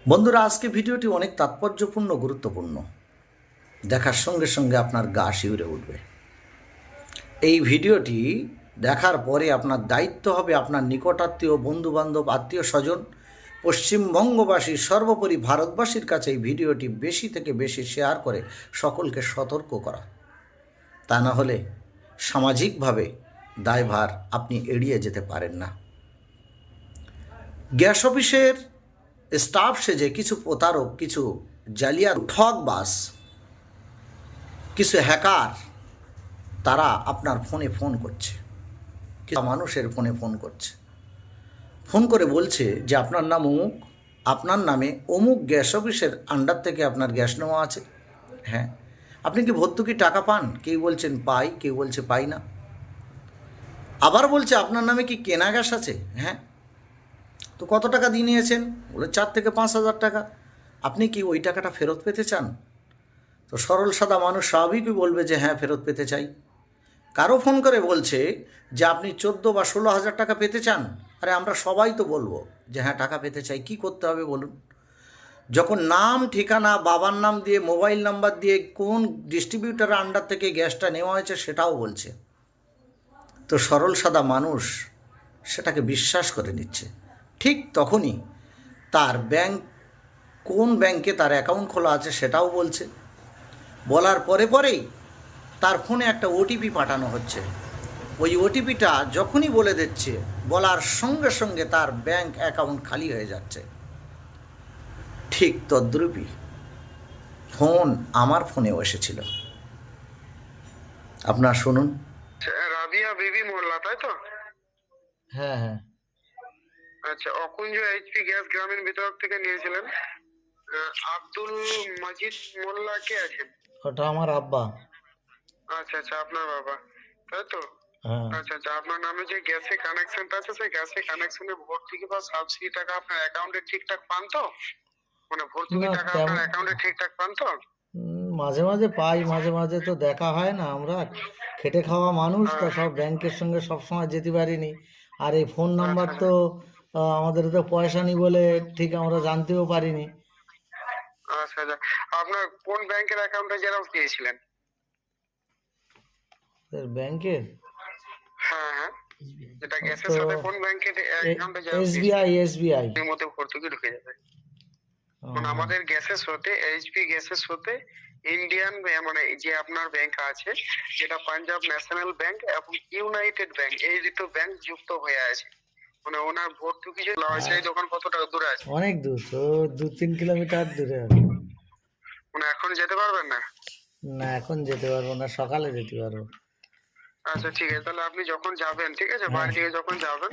বন্ধুরা, আজকে ভিডিওটি অনেক তাৎপর্যপূর্ণ, গুরুত্বপূর্ণ। দেখার সঙ্গে সঙ্গে আপনার গা শিউরে উঠবে। এই ভিডিওটি দেখার পরে আপনার দায়িত্ব হবে আপনার নিকটাত্মীয়, বন্ধুবান্ধব, আত্মীয় স্বজন, পশ্চিমবঙ্গবাসী, সর্বোপরি ভারতবাসীর কাছে এই ভিডিওটি বেশি থেকে বেশি শেয়ার করে সকলকে সতর্ক করা। তা না হলে সামাজিকভাবে দায়ভার আপনি এড়িয়ে যেতে পারেন না। গ্যাস অফিসের স্টাফ সেজে কিছু প্রতারক, কিছু জালিয়া ঠকবাজ, কিছু হ্যাকার তারা আপনার ফোনে ফোন করছে, কিছু মানুষের ফোনে ফোন করছে। ফোন করে বলছে যে আপনার নাম অমুক, আপনার নামে অমুক গ্যাস অফিসের আন্ডার থেকে আপনার গ্যাস নেওয়া আছে। হ্যাঁ, আপনি কি ভর্তুকি টাকা পান? কেউ বলছেন পাই, কেউ বলছে পাই না। আবার বলছে আপনার নামে কি কেনা গ্যাস আছে? হ্যাঁ। তো কত টাকা দিয়ে নিয়েছেন? বলে 4 থেকে 5,000 টাকা। আপনি কি ওই টাকাটা ফেরত পেতে চান? তো সরল সাদা মানুষ স্বাভাবিকই বলবে যে হ্যাঁ, ফেরত পেতে চাই। কারো ফোন করে বলছে যে আপনি 14 বা 16,000 টাকা পেতে চান। আরে আমরা সবাই তো বলবো যে হ্যাঁ, টাকা পেতে চাই। কি করতে হবে বলুন? যখন নাম, ঠিকানা, বাবার নাম দিয়ে, মোবাইল নাম্বার দিয়ে কোন ডিস্ট্রিবিউটারের আন্ডার থেকে গ্যাসটা নেওয়া হয়েছে সেটাও বলছে। তো সরল সাদা মানুষ সেটাকে বিশ্বাস করে নিচ্ছে। ঠিক তখনই তার ব্যাংক, কোন ব্যাংকে তার অ্যাকাউন্ট খোলা আছে সেটাও বলছে। বলার পরে পরেই তার ফোনে একটা ওটিপি পাঠানো হচ্ছে। ওই ওটিপিটা যখনই বলে দিচ্ছে, বলার সঙ্গে সঙ্গে তার ব্যাংক অ্যাকাউন্ট খালি হয়ে যাচ্ছে। ঠিক তদ্রূপই ফোন আমার ফোনেও এসেছিল। আপনার শুনুন। রাবিয়া বিবি মোল্লা, তাই তো? হ্যাঁ হ্যাঁ। আচ্ছা, অকুঞ্জ এইচপি গ্যাস গ্রামীণ বিতরক থেকে নিয়েছিলেন। আব্দুল মজিদ মোল্লা কে আছেন? ওটা আমার আব্বা। আচ্ছা আচ্ছা, আপনার বাবা, তাই তো? হ্যাঁ। আচ্ছা আচ্ছা, আপনার নামে যে গ্যাসের কানেকশনটা আছে, সেই গ্যাসের কানেকশনে ভর্তুকি বা সাবসিডি টাকা আপনার অ্যাকাউন্টে ঠিকঠাক পান তো? মানে ভর্তুকি না, টাকা আপনার অ্যাকাউন্টে ঠিকঠাক পান তো? মাঝে মাঝে পাই, মাঝে মাঝে তো দেখা হয় না। আমরা খেটে খাওয়া মানুষ, তো সব ব্যাংকের সঙ্গে সব সময় যেতে পারিনি। আর এই ফোন নাম্বার আচ্ছা তো আমাদের তো পয়সা নেই বলে ঠিক আমরা জানতেও পারিনি। আচ্ছা আচ্ছা, আপনার কোন ব্যাংকের অ্যাকাউন্টে জেরক্স দিয়েছিলেন? ব্যাংকের হ্যাঁ হ্যাঁ, যেটা গ্যাসের তো সাথে কোন ব্যাংকের অ্যাকাউন্টে জেরক্স এসবিআই, এসবিআই। এর মধ্যে ভর্তুকি ঢুকে যাবে। মানে আমাদের গ্যাসের সাথে, এইচপি গ্যাসের সাথে ইন্ডিয়ান মানে যে আপনার ব্যাংক আছে, যেটা পাঞ্জাব ন্যাশনাল ব্যাংক এবং ইউনাইটেড ব্যাংক, এই দুটো ব্যাংক যুক্ত হয়ে আছে। মানে ওনার ভর্তুকি যে সেই দোকান কতটা দূরে আছে? অনেক দূর, তো 2-3 কিলোমিটার দূরে হবে। মানে এখন যেতে পারবেন না? না, এখন যেতে পারবো না, সকালে যেতে পারবো। আচ্ছা ঠিক আছে, তাহলে আপনি যখন যাবেন, ঠিক আছে, হ্যাঁ। বাড়ি থেকে যখন যাবেন,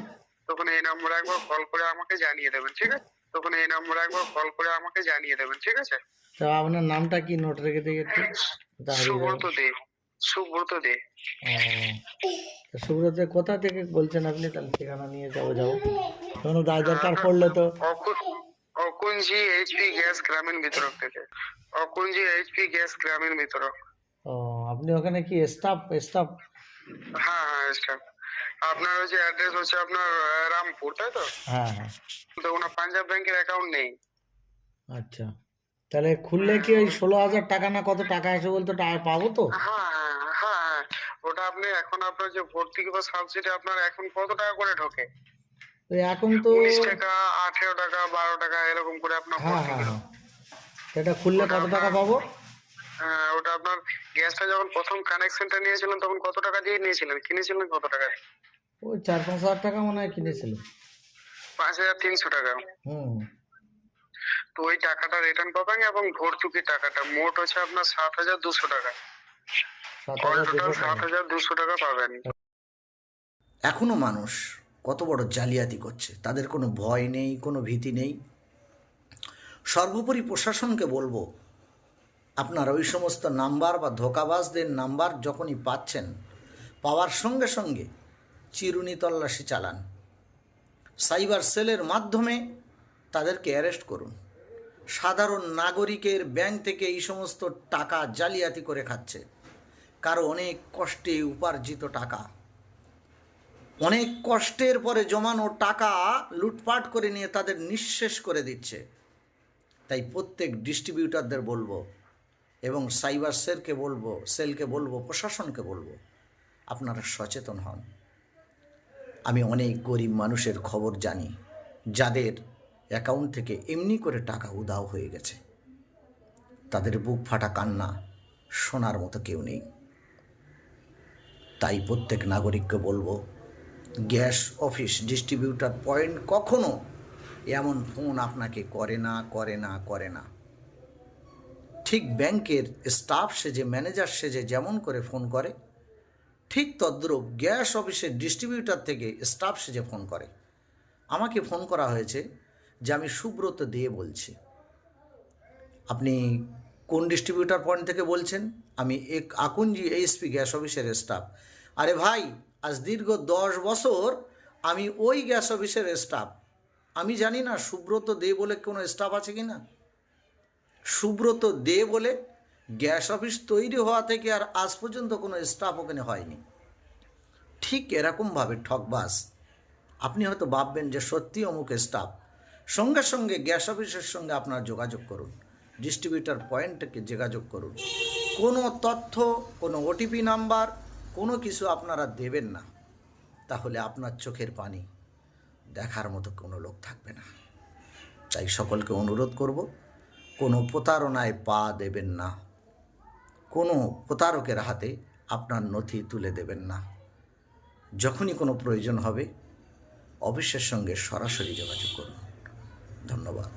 তখন এই নম্বরে একবার কল করে আমাকে জানিয়ে দেবেন, ঠিক আছে? তখন এই নম্বরে একবার কল করে আমাকে জানিয়ে দেবেন, ঠিক আছে? তো আপনার নামটা কি নোট রেখে দিই একটু, দাঁড়িয়ে যাবো। সুব্রত দে। সুব্রত দে। তো সুব্রত কোথা থেকে বলছেন আপনি? তাহলে ঠিকানা নিয়ে যাবো। কোনো দরকার আমরা পড়লে তো। অকুঞ্জি এইচপি গ্যাস গ্রামীণ বিতরক থেকে। অকুঞ্জি এইচপি গ্যাস গ্রামীণ বিতরক। ও, আপনি ওখানে কি স্টাফ? স্টাফ? হ্যাঁ হ্যাঁ, স্টাফ। আপনার হচ্ছে অ্যাড্রেস হচ্ছে আপনার রামপুর, তাই তো? হ্যাঁ হ্যাঁ। তো ওনার পাঞ্জাব ব্যাংকের অ্যাকাউন্ট নেই। আচ্ছা, তাহলে খুললে কি ওই 16,000 টাকা না কত টাকা আসে বলতো, টাকা পাবো তো? হ্যাঁ হ্যাঁ হ্যাঁ হ্যাঁ, ওটা আপনি এখন আপনার যে ভর্তুকি বা সাবসিডি আপনার এখন কত টাকা করে ঢোকে? তো এখন তো 19 টাকা, 18 টাকা, 12 টাকা, এরকম করে আপনার হ্যাঁ হ্যাঁ ভর্তুকি হ্যাঁ। ঢোকে। সেটা খুললে ওটা কত টাকা আপনার, পাবো? হ্যাঁ, ওটা আপনার গ্যাসটা যখন প্রথম কানেকশনটা নিয়েছিলেন তখন কত টাকা দিয়ে নিয়েছিলেন, কিনেছিলেন কত টাকা? ওই 4-5 হাজার টাকা মনে হয় কিনেছিল। 5,300 টাকা। হুম। তো ওই টাকাটা রিটার্ন পাবেন এবং ভর্তুকি টাকাটা মোট হচ্ছে আপনার 7,200 টাকা। অল টোটাল 7,200 টাকা। 7,200 টাকা পাবেন। এখনো মানুষ কত বড় জালিয়াতি করছে, তাদের কোনো ভয় নেই, কোনো ভীতি নেই। সর্বোপরি প্রশাসনকে বলবো, আপনার ওই সমস্ত নাম্বার বা ধোঁকাবাজদের নাম্বার যখনই পাচ্ছেন, পাওয়ার সঙ্গে সঙ্গে চিরুনি তল্লাশি চালান। সাইবার সেলের মাধ্যমে তাদেরকে অ্যারেস্ট করুন। সাধারণ নাগরিকের ব্যাংক থেকে এই সমস্ত টাকা জালিয়াতি করে খাচ্ছে। কারো অনেক কষ্টে উপার্জিত টাকা, অনেক কষ্টের পরে জমানো টাকা লুটপাট করে নিয়ে তাদের নিঃশেষ করে দিচ্ছে। তাই প্রত্যেক ডিস্ট্রিবিউটারদের বলবো এবং সাইবার সেলকে বলবো, প্রশাসনকে বলবো, আপনারা সচেতন হন। আমি অনেক গরিব মানুষের খবর জানি যাদের অ্যাকাউন্ট থেকে এমনি করে টাকা উধাও হয়ে গেছে। তাদের বুক ফাটা কান্না শোনার মতো কেউ নেই। তাই প্রত্যেক নাগরিককে বলবো, গ্যাস অফিস, ডিস্ট্রিবিউটার পয়েন্ট কখনো এমন ফোন আপনাকে করে না। ঠিক ব্যাংকের স্টাফ সেজে, ম্যানেজার সেজে যেমন করে ফোন করে, ঠিক তদ্রূপ গ্যাস অফিসের ডিস্ট্রিবিউটার থেকে স্টাফ সেজে ফোন করে। আমাকে ফোন করা হয়েছে যে আমি সুব্রত দে বলছি। আপনি কোন ডিস্ট্রিবিউটার পয়েন্ট থেকে বলছেন? আমি আকুঞ্জি এইচপি গ্যাস অফিসের স্টাফ। আরে ভাই, আজ দীর্ঘ 10 বছর আমি ওই গ্যাস অফিসের স্টাফ। আমি জানি না সুব্রত দে বলে কোনো স্টাফ আছে কি না। সুব্রত দে বলে গ্যাস অফিস তৈরি হওয়া থেকে আর আজ পর্যন্ত কোনো স্টাফ ওখানে হয়নি। ঠিক এরকমভাবে ঠকবাজ। আপনি হয়তো ভাববেন যে সত্যি অমুক স্টাফ, সঙ্গে সঙ্গে গ্যাস অফিসের সঙ্গে আপনার যোগাযোগ করুন, ডিস্ট্রিবিউটার পয়েন্টকে যোগাযোগ করুন। কোনো তথ্য, কোনো ওটিপি নাম্বার, কোনো কিছু আপনারা দেবেন না, তাহলে আপনার চোখের পানি দেখার মতো কোনো লোক থাকবে না। তাই সকলকে অনুরোধ করব, কোনো প্রতারণায় পা দেবেন না, কোনো প্রতারকের হাতে আপনার নথি তুলে দেবেন না। যখনই কোনো প্রয়োজন হবে অফিসের সঙ্গে সরাসরি যোগাযোগ করুন। ধন্যবাদ।